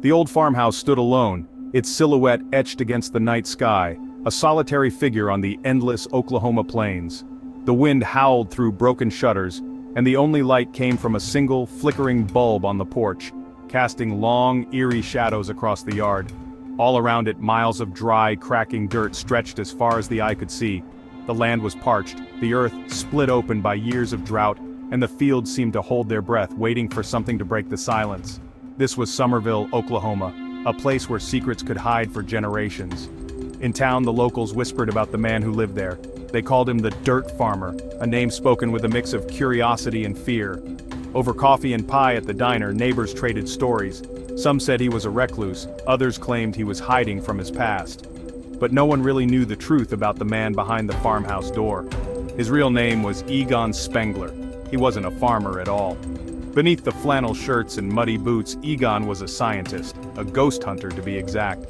The old farmhouse stood alone, its silhouette etched against the night sky, a solitary figure on the endless Oklahoma plains. The wind howled through broken shutters, and the only light came from a single, flickering bulb on the porch, casting long, eerie shadows across the yard. All around it, miles of dry, cracking dirt stretched as far as the eye could see. The land was parched, the earth split open by years of drought, and the fields seemed to hold their breath, waiting for something to break the silence. This was Summerville, Oklahoma, a place where secrets could hide for generations. In town, the locals whispered about the man who lived there. They called him the Dirt Farmer, a name spoken with a mix of curiosity and fear. Over coffee and pie at the diner, neighbors traded stories. Some said he was a recluse, others claimed he was hiding from his past. But no one really knew the truth about the man behind the farmhouse door. His real name was Egon Spengler. He wasn't a farmer at all. Beneath the flannel shirts and muddy boots, Egon was a scientist, a ghost hunter to be exact.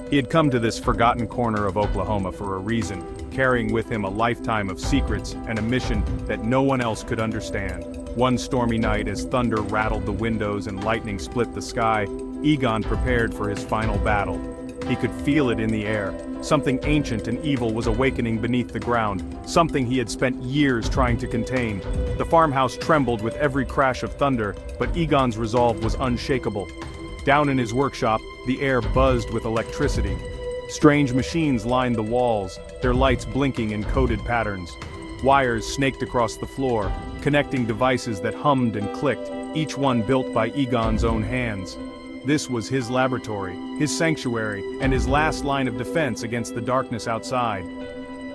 He had come to this forgotten corner of Oklahoma for a reason, carrying with him a lifetime of secrets and a mission that no one else could understand. One stormy night, as thunder rattled the windows and lightning split the sky, Egon prepared for his final battle. He could feel it in the air. Something ancient and evil was awakening beneath the ground, something he had spent years trying to contain. The farmhouse trembled with every crash of thunder, but Egon's resolve was unshakable. Down in his workshop, the air buzzed with electricity. Strange machines lined the walls, their lights blinking in coded patterns. Wires snaked across the floor, connecting devices that hummed and clicked, each one built by Egon's own hands. This was his laboratory, his sanctuary, and his last line of defense against the darkness outside.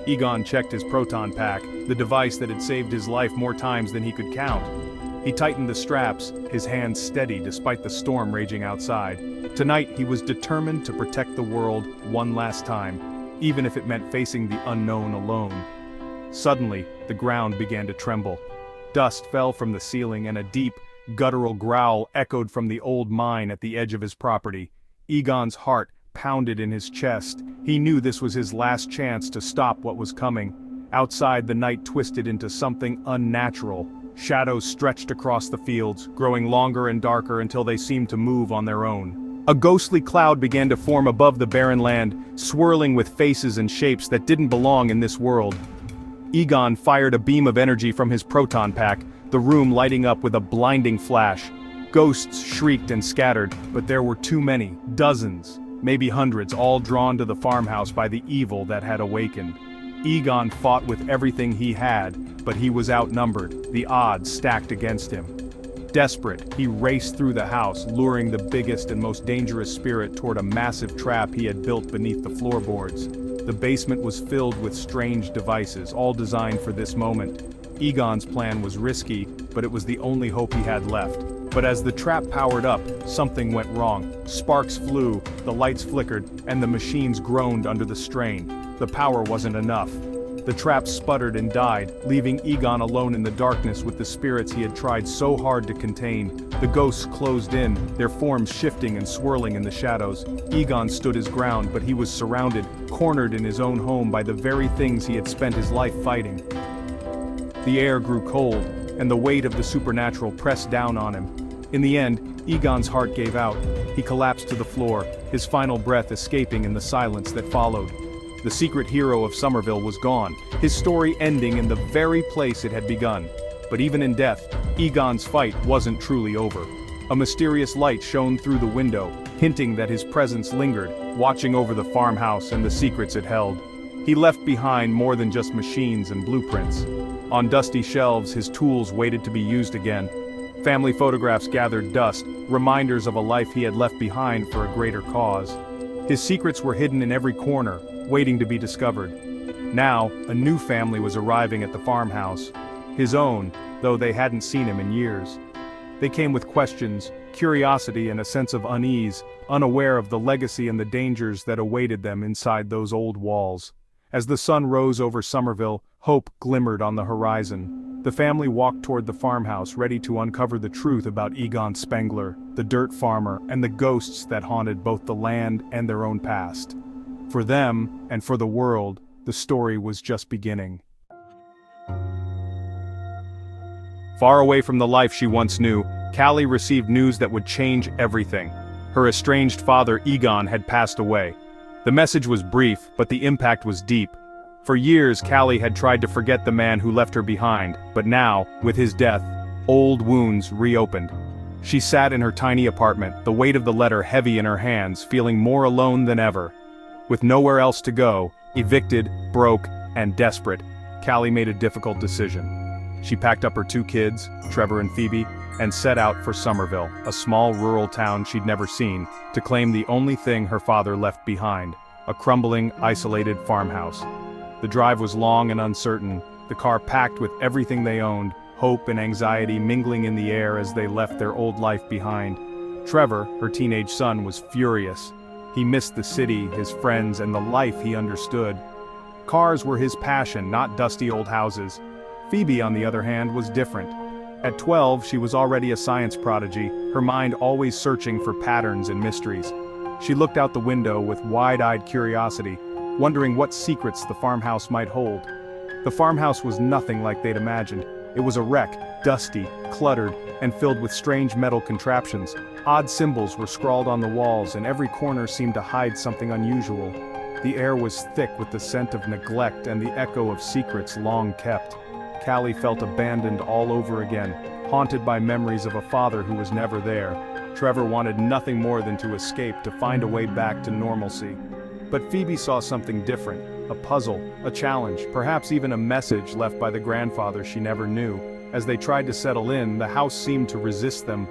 Egon checked his proton pack, the device that had saved his life more times than he could count. He tightened the straps, his hands steady despite the storm raging outside. Tonight he was determined to protect the world one last time, even if it meant facing the unknown alone. Suddenly, the ground began to tremble. Dust fell from the ceiling and a deep, guttural growl echoed from the old mine at the edge of his property. Egon's heart pounded in his chest. He knew this was his last chance to stop what was coming. Outside, the night twisted into something unnatural. Shadows stretched across the fields, growing longer and darker until they seemed to move on their own. A ghostly cloud began to form above the barren land, swirling with faces and shapes that didn't belong in this world. Egon fired a beam of energy from his proton pack, the room lighting up with a blinding flash. Ghosts shrieked and scattered, but there were too many, dozens, maybe hundreds, all drawn to the farmhouse by the evil that had awakened. Egon fought with everything he had, but he was outnumbered, the odds stacked against him. Desperate, he raced through the house, luring the biggest and most dangerous spirit toward a massive trap he had built beneath the floorboards. The basement was filled with strange devices, all designed for this moment. Egon's plan was risky, but it was the only hope he had left. But as the trap powered up, something went wrong. Sparks flew, the lights flickered, and the machines groaned under the strain. The power wasn't enough. The trap sputtered and died, leaving Egon alone in the darkness with the spirits he had tried so hard to contain. The ghosts closed in, their forms shifting and swirling in the shadows. Egon stood his ground, but he was surrounded, cornered in his own home by the very things he had spent his life fighting. The air grew cold, and the weight of the supernatural pressed down on him. In the end, Egon's heart gave out. He collapsed to the floor, his final breath escaping in the silence that followed. The secret hero of Summerville was gone, his story ending in the very place it had begun. But even in death, Egon's fight wasn't truly over. A mysterious light shone through the window, hinting that his presence lingered, watching over the farmhouse and the secrets it held. He left behind more than just machines and blueprints. On dusty shelves, his tools waited to be used again. Family photographs gathered dust, reminders of a life he had left behind for a greater cause. His secrets were hidden in every corner, waiting to be discovered. Now, a new family was arriving at the farmhouse. His own, though they hadn't seen him in years. They came with questions, curiosity, and a sense of unease, unaware of the legacy and the dangers that awaited them inside those old walls. As the sun rose over Summerville, hope glimmered on the horizon. The family walked toward the farmhouse, ready to uncover the truth about Egon Spengler, the dirt farmer, and the ghosts that haunted both the land and their own past. For them, and for the world, the story was just beginning. Far away from the life she once knew, Callie received news that would change everything. Her estranged father Egon had passed away. The message was brief, but the impact was deep. For years, Callie had tried to forget the man who left her behind, but now, with his death, old wounds reopened. She sat in her tiny apartment, the weight of the letter heavy in her hands, feeling more alone than ever. With nowhere else to go, evicted, broke, and desperate, Callie made a difficult decision. She packed up her 2 kids, Trevor and Phoebe, and set out for Somerville, a small rural town she'd never seen, to claim the only thing her father left behind, a crumbling, isolated farmhouse. The drive was long and uncertain, the car packed with everything they owned, hope and anxiety mingling in the air as they left their old life behind. Trevor, her teenage son, was furious. He missed the city, his friends, and the life he understood. Cars were his passion, not dusty old houses. Phoebe, on the other hand, was different. At 12, she was already a science prodigy, her mind always searching for patterns and mysteries. She looked out the window with wide-eyed curiosity, wondering what secrets the farmhouse might hold. The farmhouse was nothing like they'd imagined. It was a wreck, dusty, cluttered, and filled with strange metal contraptions. Odd symbols were scrawled on the walls, and every corner seemed to hide something unusual. The air was thick with the scent of neglect and the echo of secrets long kept. Callie felt abandoned all over again, haunted by memories of a father who was never there. Trevor wanted nothing more than to escape, to find a way back to normalcy. But Phoebe saw something different, a puzzle, a challenge, perhaps even a message left by the grandfather she never knew. As they tried to settle in, the house seemed to resist them.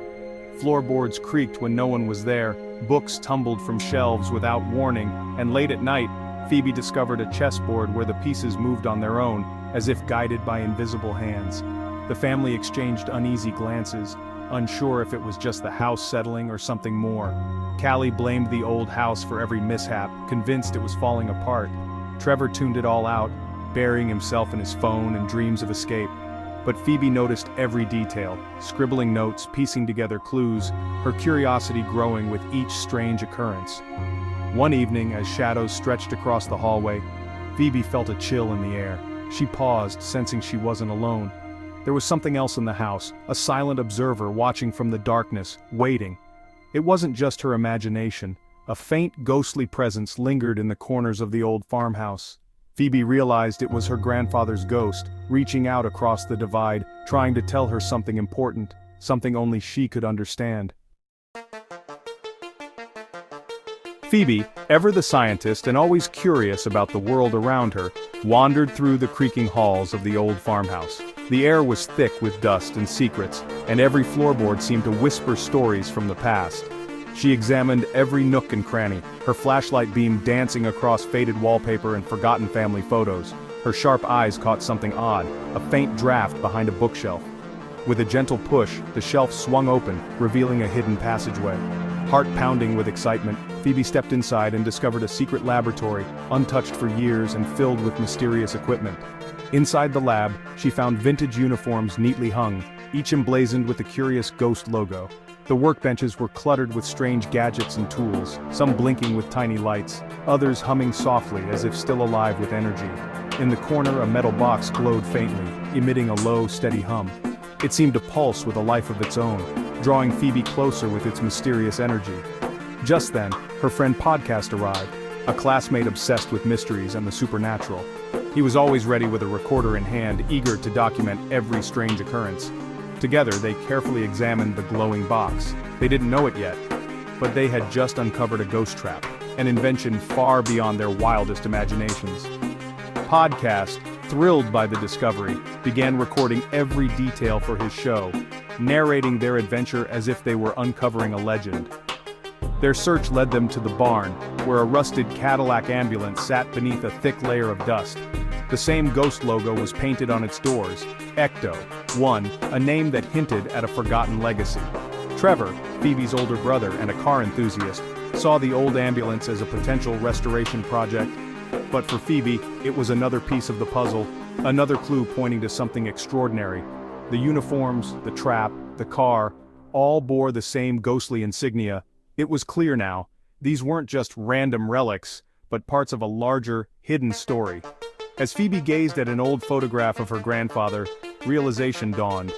Floorboards creaked when no one was there, books tumbled from shelves without warning, and late at night, Phoebe discovered a chessboard where the pieces moved on their own, as if guided by invisible hands. The family exchanged uneasy glances, unsure if it was just the house settling or something more. Callie blamed the old house for every mishap, convinced it was falling apart. Trevor tuned it all out, burying himself in his phone and dreams of escape. But Phoebe noticed every detail, scribbling notes, piecing together clues, her curiosity growing with each strange occurrence. One evening, as shadows stretched across the hallway, Phoebe felt a chill in the air. She paused, sensing she wasn't alone. There was something else in the house, a silent observer watching from the darkness, waiting. It wasn't just her imagination. A faint, ghostly presence lingered in the corners of the old farmhouse. Phoebe realized it was her grandfather's ghost, reaching out across the divide, trying to tell her something important, something only she could understand. Phoebe, ever the scientist and always curious about the world around her, wandered through the creaking halls of the old farmhouse. The air was thick with dust and secrets, and every floorboard seemed to whisper stories from the past. She examined every nook and cranny, her flashlight beam dancing across faded wallpaper and forgotten family photos. Her sharp eyes caught something odd, a faint draft behind a bookshelf. With a gentle push, the shelf swung open, revealing a hidden passageway. Heart pounding with excitement, Phoebe stepped inside and discovered a secret laboratory, untouched for years and filled with mysterious equipment. Inside the lab, she found vintage uniforms neatly hung, each emblazoned with a curious ghost logo. The workbenches were cluttered with strange gadgets and tools, some blinking with tiny lights, others humming softly as if still alive with energy. In the corner, a metal box glowed faintly, emitting a low, steady hum. It seemed to pulse with a life of its own, drawing Phoebe closer with its mysterious energy. Just then, her friend Podcast arrived, a classmate obsessed with mysteries and the supernatural. He was always ready with a recorder in hand, eager to document every strange occurrence. Together, they carefully examined the glowing box. They didn't know it yet, but they had just uncovered a ghost trap, an invention far beyond their wildest imaginations. Podcast, thrilled by the discovery, began recording every detail for his show, narrating their adventure as if they were uncovering a legend. Their search led them to the barn, where a rusted Cadillac ambulance sat beneath a thick layer of dust. The same ghost logo was painted on its doors, Ecto, one, a name that hinted at a forgotten legacy. Trevor, Phoebe's older brother and a car enthusiast, saw the old ambulance as a potential restoration project. But for Phoebe, it was another piece of the puzzle, another clue pointing to something extraordinary. The uniforms, the trap, the car, all bore the same ghostly insignia. It was clear now, these weren't just random relics, but parts of a larger, hidden story. As Phoebe gazed at an old photograph of her grandfather, realization dawned.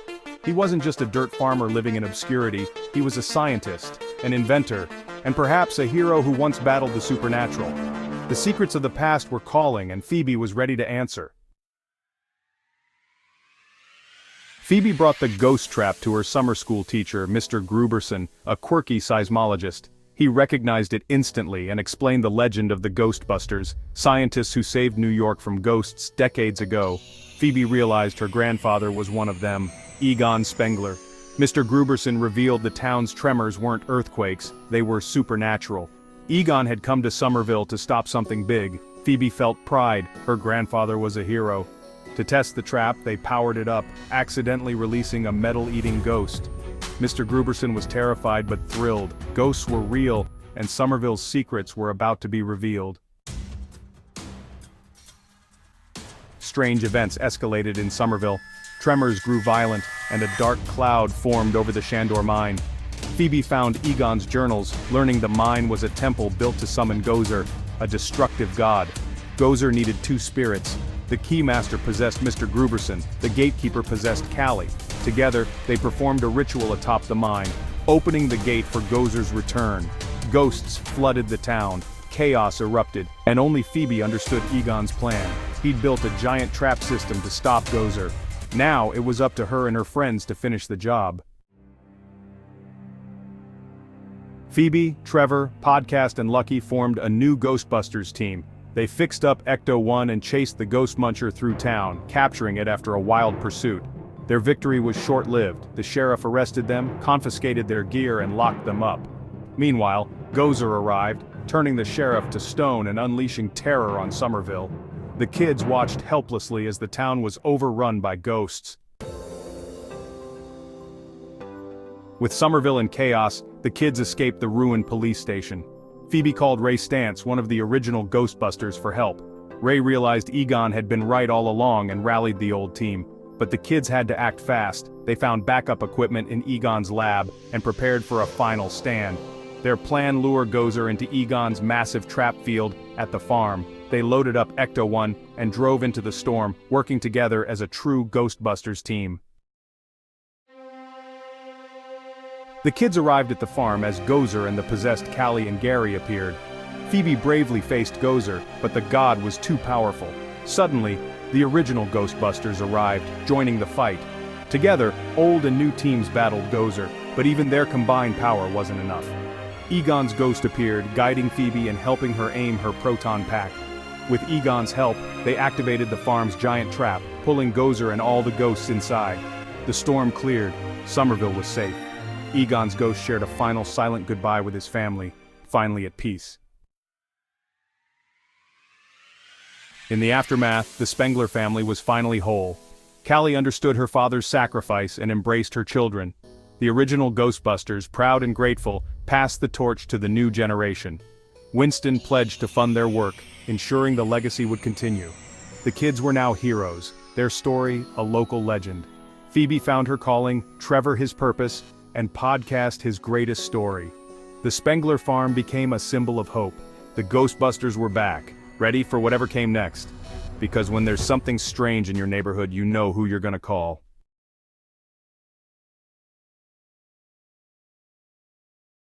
He wasn't just a dirt farmer living in obscurity, he was a scientist, an inventor, and perhaps a hero who once battled the supernatural. The secrets of the past were calling, and Phoebe was ready to answer. Phoebe brought the ghost trap to her summer school teacher, Mr. Gruberson, a quirky seismologist. He recognized it instantly and explained the legend of the Ghostbusters, scientists who saved New York from ghosts decades ago. Phoebe realized her grandfather was one of them, Egon Spengler. Mr. Gruberson revealed the town's tremors weren't earthquakes, they were supernatural. Egon had come to Somerville to stop something big. Phoebe felt pride, her grandfather was a hero. To test the trap, they powered it up, accidentally releasing a metal-eating ghost. Mr. Gruberson was terrified but thrilled. Ghosts were real, and Somerville's secrets were about to be revealed. Strange events escalated in Somerville. Tremors grew violent, and a dark cloud formed over the Shandor mine. Phoebe found Egon's journals, learning the mine was a temple built to summon Gozer, a destructive god. Gozer needed two spirits. The Keymaster possessed Mr. Gruberson, the Gatekeeper possessed Callie. Together, they performed a ritual atop the mine, opening the gate for Gozer's return. Ghosts flooded the town, chaos erupted, and only Phoebe understood Egon's plan. He'd built a giant trap system to stop Gozer. Now, it was up to her and her friends to finish the job. Phoebe, Trevor, Podcast and Lucky formed a new Ghostbusters team. They fixed up Ecto-1 and chased the Ghost Muncher through town, capturing it after a wild pursuit. Their victory was short-lived. The sheriff arrested them, confiscated their gear and locked them up. Meanwhile, Gozer arrived, turning the sheriff to stone and unleashing terror on Somerville. The kids watched helplessly as the town was overrun by ghosts. With Somerville in chaos, the kids escaped the ruined police station. Phoebe called Ray Stantz, one of the original Ghostbusters, for help. Ray realized Egon had been right all along and rallied the old team. But the kids had to act fast. They found backup equipment in Egon's lab and prepared for a final stand. Their plan lured Gozer into Egon's massive trap field at the farm. They loaded up Ecto-1 and drove into the storm, working together as a true Ghostbusters team. The kids arrived at the farm as Gozer and the possessed Callie and Gary appeared. Phoebe bravely faced Gozer, but the god was too powerful. Suddenly, the original Ghostbusters arrived, joining the fight. Together, old and new teams battled Gozer, but even their combined power wasn't enough. Egon's ghost appeared, guiding Phoebe and helping her aim her proton pack. With Egon's help, they activated the farm's giant trap, pulling Gozer and all the ghosts inside. The storm cleared. Somerville was safe. Egon's ghost shared a final silent goodbye with his family, finally at peace. In the aftermath, the Spengler family was finally whole. Callie understood her father's sacrifice and embraced her children. The original Ghostbusters, proud and grateful, passed the torch to the new generation. Winston pledged to fund their work, ensuring the legacy would continue. The kids were now heroes, their story a local legend. Phoebe found her calling, Trevor his purpose, and Podcast his greatest story. The Spengler farm became a symbol of hope. The Ghostbusters were back, ready for whatever came next. Because when there's something strange in your neighborhood, you know who you're gonna call.